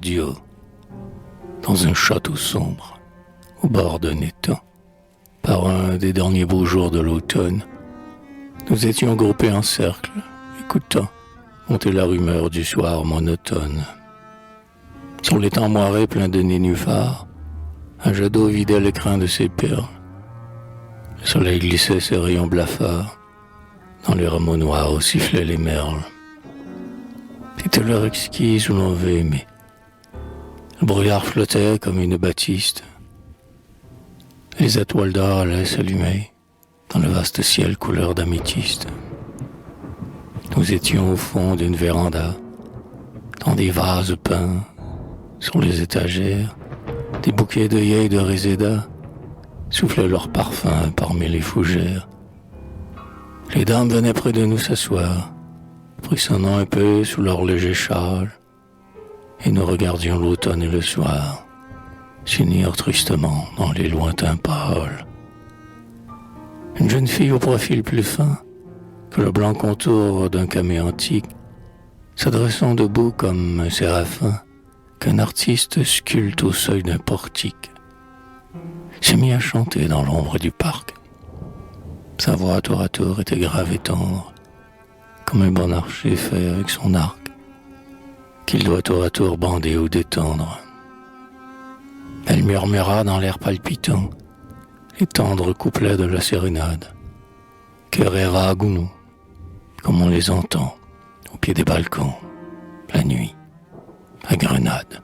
duo, dans un château sombre, au bord d'un étang. Par un des derniers beaux jours de l'automne, nous étions groupés en cercle, écoutant monter la rumeur du soir monotone. Sur l'étang moiré plein de nénuphars, un jet d'eau vidait l'écrin de ses perles. Le soleil glissait ses rayons blafards, dans les rameaux noirs où sifflaient les merles. C'était l'heure exquise où l'on veut aimer. Le brouillard flottait comme une batiste. Les étoiles d'or allaient s'allumer dans le vaste ciel couleur d'améthyste. Nous étions au fond d'une véranda, dans des vases peints, sur les étagères, des bouquets d'œillets de réséda soufflaient leur parfum parmi les fougères. Les dames venaient près de nous s'asseoir, frissonnant un peu sous leur léger châle, et nous regardions l'automne et le soir s'unir tristement dans les lointains pâles. Une jeune fille au profil plus fin que le blanc contour d'un camée antique, s'adressant debout comme un séraphin qu'un artiste sculpte au seuil d'un portique, s'est mis à chanter dans l'ombre du parc. Sa voix tour à tour était grave et tendre, comme un bon archer fait avec son arc, qu'il doit tour à tour bander ou détendre. Elle murmura dans l'air palpitant les tendres couplets de la sérénade, Querera à Gounod, comme on les entend au pied des balcons, la nuit, à Grenade.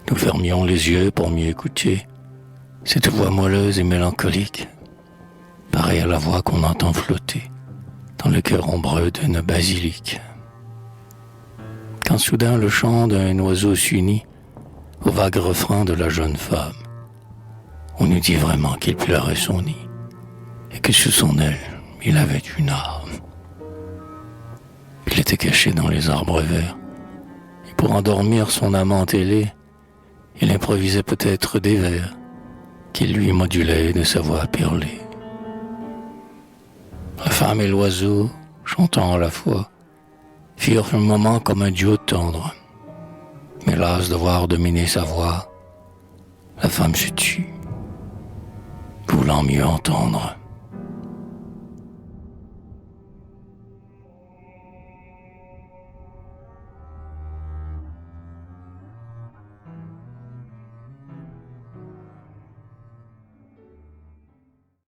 Nous fermions les yeux pour mieux écouter cette voix moelleuse et mélancolique, pareille à la voix qu'on entend flotter dans le cœur ombreux d'une basilique. Quand soudain le chant d'un oiseau s'unit au vague refrain de la jeune femme, on eût dit vraiment qu'il pleurait son nid, et que sous son aile, il avait une arme. Il était caché dans les arbres verts, et pour endormir son amant ailé, il improvisait peut-être des vers qu'il lui modulait de sa voix perlée. La femme et l'oiseau, chantant à la fois, firent un moment comme un duo tendre. Mais las de voir dominer sa voix, la femme se tut, voulant mieux entendre.